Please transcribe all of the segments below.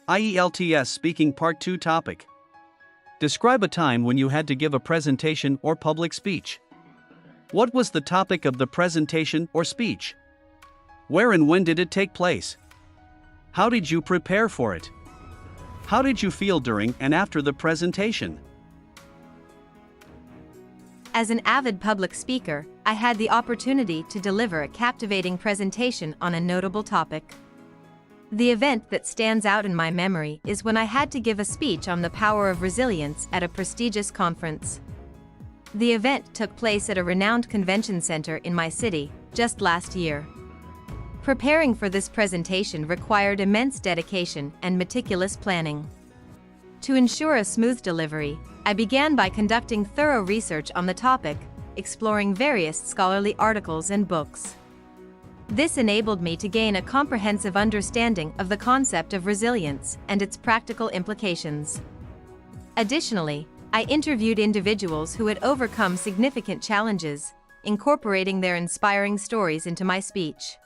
IELTS Speaking Part 2 topic. Describe a time when you had to give a presentation or public speech. What was the topic of the presentation or speech? Where and when did it take place? How did you prepare for it? How did you feel during and after the presentation? As an avid public speaker, I had the opportunity to deliver a captivating presentation on a notable topic. The event that stands out in my memory is when I had to give a speech on the power of resilience at a prestigious conference. The event took place at a renowned convention center in my city, just last year. Preparing for this presentation required immense dedication and meticulous planning. To ensure a smooth delivery, I began by conducting thorough research on the topic, exploring various scholarly articles and books. This enabled me to gain a comprehensive understanding of the concept of resilience and its practical implications. Additionally, I interviewed individuals who had overcome significant challenges, incorporating their inspiring stories into my speech.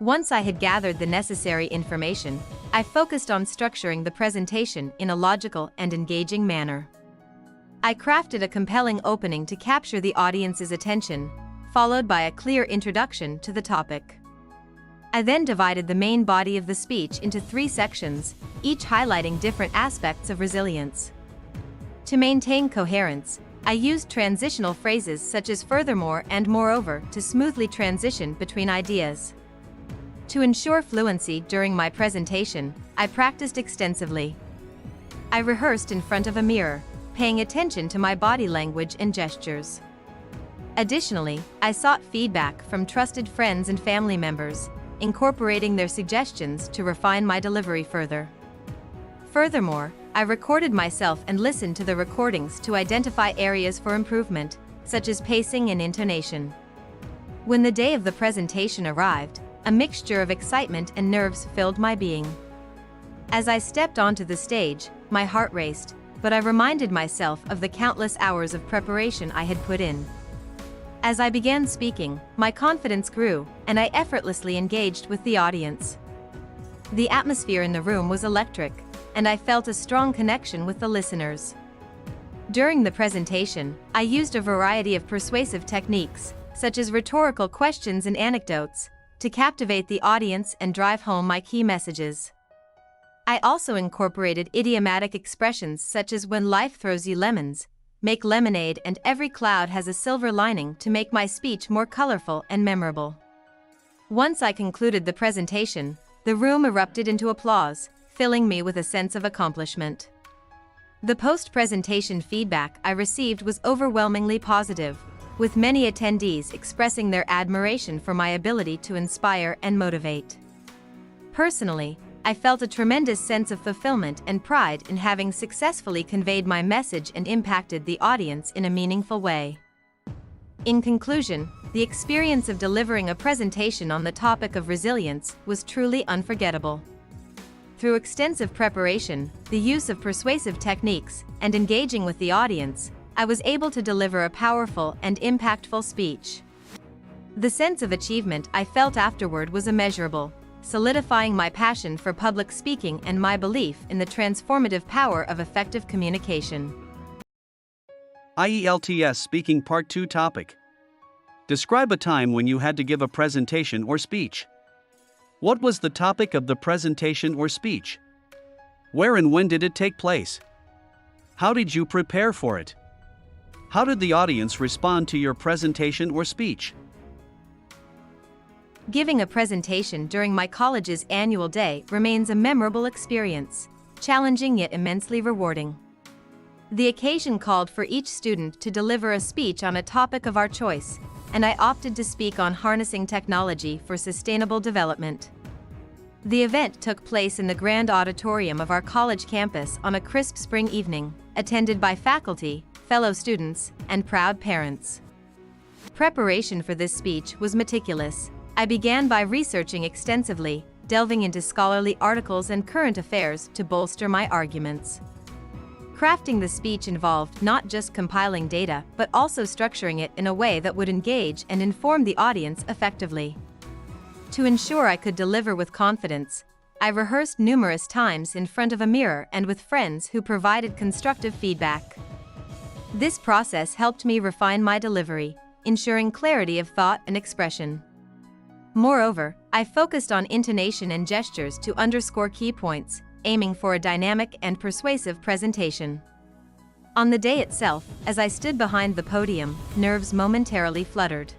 Once I had gathered the necessary information, I focused on structuring the presentation in a logical and engaging manner. I crafted a compelling opening to capture the audience's attention, followed by a clear introduction to the topic. I then divided the main body of the speech into 3 sections, each highlighting different aspects of resilience. To maintain coherence, I used transitional phrases such as furthermore and moreover to smoothly transition between ideas. To ensure fluency during my presentation, I practiced extensively. I rehearsed in front of a mirror, paying attention to my body language and gestures. Additionally, I sought feedback from trusted friends and family members, incorporating their suggestions to refine my delivery further. Furthermore, I recorded myself and listened to the recordings to identify areas for improvement, such as pacing and intonation. When the day of the presentation arrived, a mixture of excitement and nerves filled my being. As I stepped onto the stage, my heart raced, but I reminded myself of the countless hours of preparation I had put in. As I began speaking, my confidence grew, and I effortlessly engaged with the audience. The atmosphere in the room was electric, and I felt a strong connection with the listeners. During the presentation, I used a variety of persuasive techniques, such as rhetorical questions and anecdotes, to captivate the audience and drive home my key messages. I also incorporated idiomatic expressions such as "when life throws you lemons, make lemonade," and "every cloud has a silver lining" to make my speech more colorful and memorable. Once I concluded the presentation, the room erupted into applause, filling me with a sense of accomplishment. The post-presentation feedback I received was overwhelmingly positive, with many attendees expressing their admiration for my ability to inspire and motivate. Personally, I felt a tremendous sense of fulfillment and pride in having successfully conveyed my message and impacted the audience in a meaningful way. In conclusion, the experience of delivering a presentation on the topic of resilience was truly unforgettable. Through extensive preparation, the use of persuasive techniques, and engaging with the audience, I was able to deliver a powerful and impactful speech. The sense of achievement I felt afterward was immeasurable, solidifying my passion for public speaking and my belief in the transformative power of effective communication. IELTS Speaking Part 2 topic. Describe a time when you had to give a presentation or speech. What was the topic of the presentation or speech? Where and when did it take place? How did you prepare for it? How did the audience respond to your presentation or speech? Giving a presentation during my college's annual day remains a memorable experience, challenging yet immensely rewarding. The occasion called for each student to deliver a speech on a topic of our choice, and I opted to speak on harnessing technology for sustainable development. The event took place in the grand auditorium of our college campus on a crisp spring evening, attended by faculty, fellow students, and proud parents. Preparation for this speech was meticulous. I began by researching extensively, delving into scholarly articles and current affairs to bolster my arguments. Crafting the speech involved not just compiling data, but also structuring it in a way that would engage and inform the audience effectively. To ensure I could deliver with confidence, I rehearsed numerous times in front of a mirror and with friends who provided constructive feedback. This process helped me refine my delivery, ensuring clarity of thought and expression. Moreover, I focused on intonation and gestures to underscore key points, aiming for a dynamic and persuasive presentation. On the day itself, as I stood behind the podium, nerves momentarily fluttered.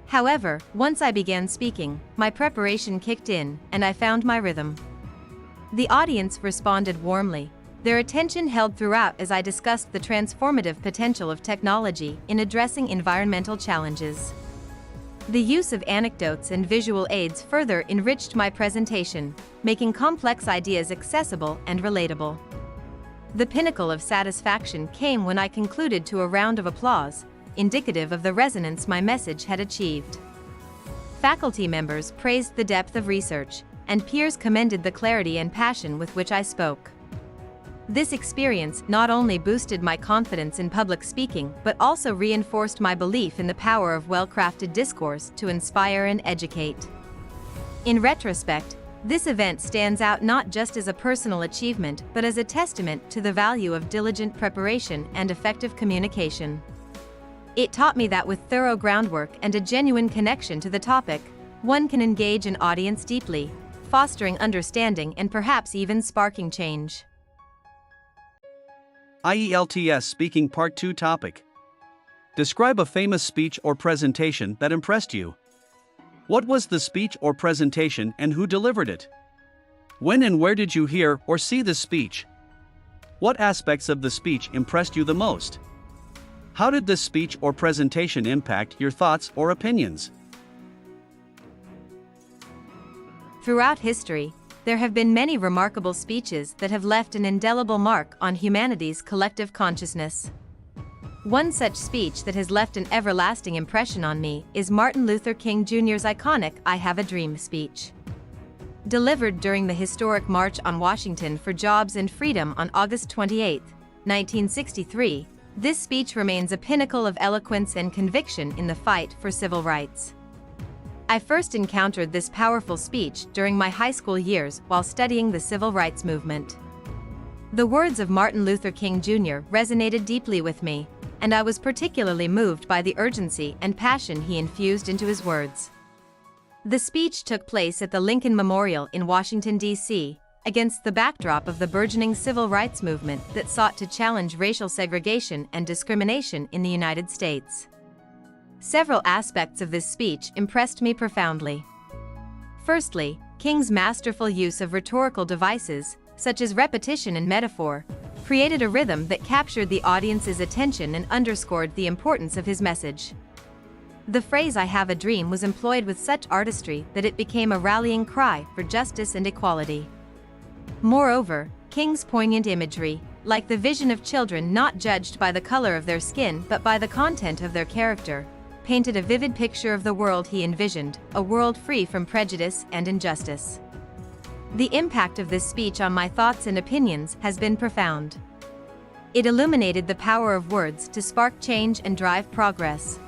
However, once I began speaking, my preparation kicked in, and I found my rhythm. The audience responded warmly, their attention held throughout as I discussed the transformative potential of technology in addressing environmental challenges. The use of anecdotes and visual aids further enriched my presentation, making complex ideas accessible and relatable. The pinnacle of satisfaction came when I concluded to a round of applause, indicative of the resonance my message had achieved. Faculty members praised the depth of research, and peers commended the clarity and passion with which I spoke. This experience not only boosted my confidence in public speaking but also reinforced my belief in the power of well-crafted discourse to inspire and educate. In retrospect, this event stands out not just as a personal achievement but as a testament to the value of diligent preparation and effective communication. It taught me that with thorough groundwork and a genuine connection to the topic, one can engage an audience deeply, fostering understanding and perhaps even sparking change. IELTS Speaking Part 2 topic. Describe a famous speech or presentation that impressed you. What was the speech or presentation and who delivered it? When and where did you hear or see this speech? What aspects of the speech impressed you the most? How did this speech or presentation impact your thoughts or opinions? Throughout history, there have been many remarkable speeches that have left an indelible mark on humanity's collective consciousness. One such speech that has left an everlasting impression on me is Martin Luther King Jr.'s iconic "I Have a Dream" speech. Delivered during the historic March on Washington for Jobs and Freedom on August 28, 1963, this speech remains a pinnacle of eloquence and conviction in the fight for civil rights. I first encountered this powerful speech during my high school years while studying the civil rights movement. The words of Martin Luther King Jr. resonated deeply with me, and I was particularly moved by the urgency and passion he infused into his words. The speech took place at the Lincoln Memorial in Washington, D.C., against the backdrop of the burgeoning civil rights movement that sought to challenge racial segregation and discrimination in the United States. Several aspects of this speech impressed me profoundly. Firstly, King's masterful use of rhetorical devices, such as repetition and metaphor, created a rhythm that captured the audience's attention and underscored the importance of his message. The phrase "I have a dream" was employed with such artistry that it became a rallying cry for justice and equality. Moreover, King's poignant imagery, like the vision of children not judged by the color of their skin but by the content of their character, painted a vivid picture of the world he envisioned, a world free from prejudice and injustice. The impact of this speech on my thoughts and opinions has been profound. It illuminated the power of words to spark change and drive progress.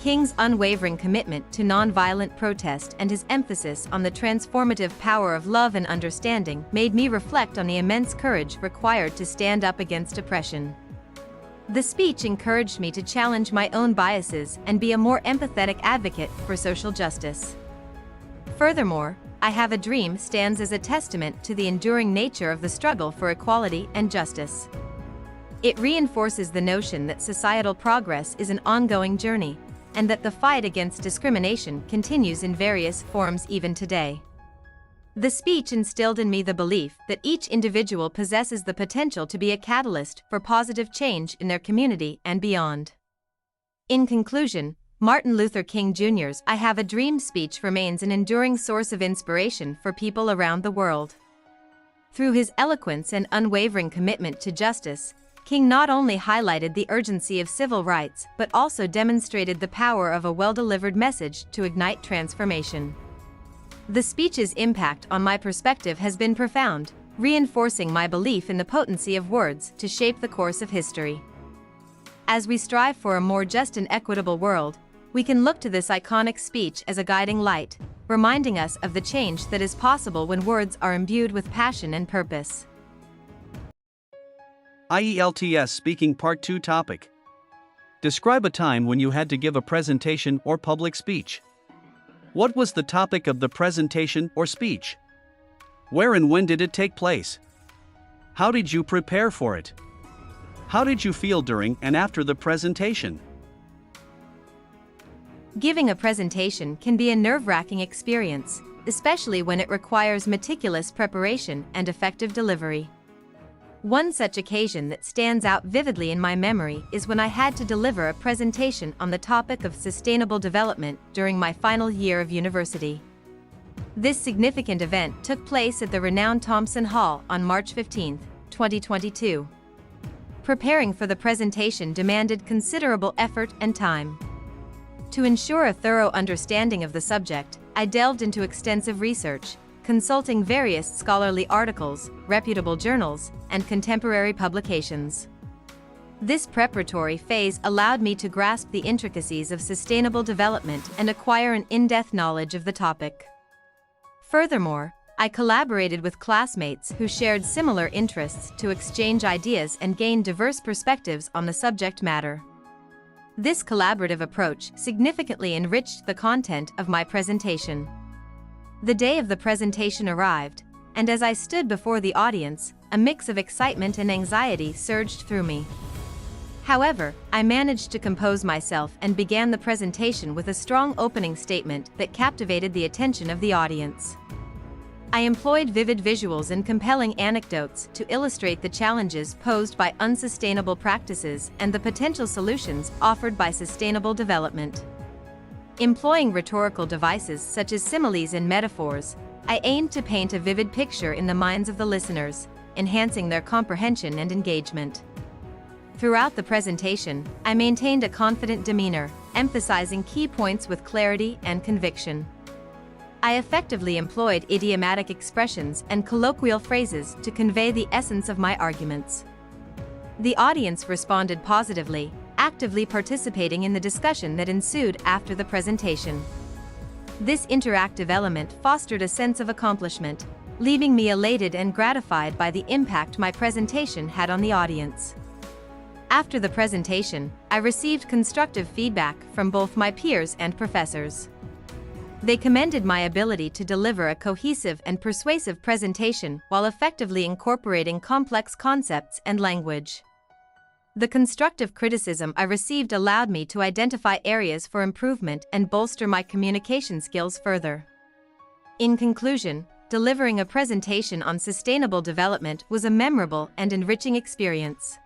King's unwavering commitment to nonviolent protest and his emphasis on the transformative power of love and understanding made me reflect on the immense courage required to stand up against oppression. The speech encouraged me to challenge my own biases and be a more empathetic advocate for social justice. Furthermore, "I Have a Dream" stands as a testament to the enduring nature of the struggle for equality and justice. It reinforces the notion that societal progress is an ongoing journey, and that the fight against discrimination continues in various forms even today. The speech instilled in me the belief that each individual possesses the potential to be a catalyst for positive change in their community and beyond. In conclusion, Martin Luther King Jr.'s "I Have a Dream" speech remains an enduring source of inspiration for people around the world. Through his eloquence and unwavering commitment to justice, King not only highlighted the urgency of civil rights but also demonstrated the power of a well-delivered message to ignite transformation. The speech's impact on my perspective has been profound, reinforcing my belief in the potency of words to shape the course of history. As we strive for a more just and equitable world, we can look to this iconic speech as a guiding light, reminding us of the change that is possible when words are imbued with passion and purpose. IELTS Speaking Part 2 topic. Describe a time when you had to give a presentation or public speech. What was the topic of the presentation or speech? Where and when did it take place? How did you prepare for it? How did you feel during and after the presentation? Giving a presentation can be a nerve-wracking experience, especially when it requires meticulous preparation and effective delivery. One such occasion that stands out vividly in my memory is when I had to deliver a presentation on the topic of sustainable development during my final year of university. This significant event took place at the renowned Thompson Hall on March 15, 2022. Preparing for the presentation demanded considerable effort and time. To ensure a thorough understanding of the subject, I delved into extensive research, consulting various scholarly articles, reputable journals, and contemporary publications. This preparatory phase allowed me to grasp the intricacies of sustainable development and acquire an in-depth knowledge of the topic. Furthermore, I collaborated with classmates who shared similar interests to exchange ideas and gain diverse perspectives on the subject matter. This collaborative approach significantly enriched the content of my presentation. The day of the presentation arrived, and as I stood before the audience, a mix of excitement and anxiety surged through me. However, I managed to compose myself and began the presentation with a strong opening statement that captivated the attention of the audience. I employed vivid visuals and compelling anecdotes to illustrate the challenges posed by unsustainable practices and the potential solutions offered by sustainable development. Employing rhetorical devices such as similes and metaphors, I aimed to paint a vivid picture in the minds of the listeners, enhancing their comprehension and engagement. Throughout the presentation, I maintained a confident demeanor, emphasizing key points with clarity and conviction. I effectively employed idiomatic expressions and colloquial phrases to convey the essence of my arguments. The audience responded positively, actively participating in the discussion that ensued after the presentation. This interactive element fostered a sense of accomplishment, leaving me elated and gratified by the impact my presentation had on the audience. After the presentation, I received constructive feedback from both my peers and professors. They commended my ability to deliver a cohesive and persuasive presentation while effectively incorporating complex concepts and language. The constructive criticism I received allowed me to identify areas for improvement and bolster my communication skills further. In conclusion, delivering a presentation on sustainable development was a memorable and enriching experience.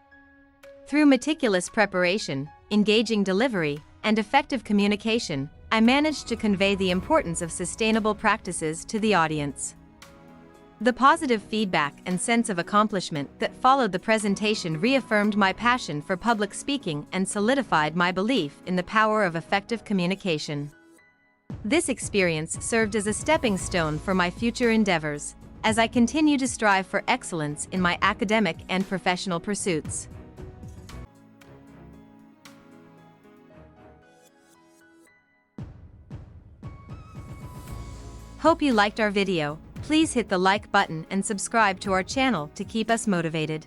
Through meticulous preparation, engaging delivery, and effective communication, I managed to convey the importance of sustainable practices to the audience. The positive feedback and sense of accomplishment that followed the presentation reaffirmed my passion for public speaking and solidified my belief in the power of effective communication. This experience served as a stepping stone for my future endeavors, as I continue to strive for excellence in my academic and professional pursuits. Hope you liked our video. Please hit the like button and subscribe to our channel to keep us motivated.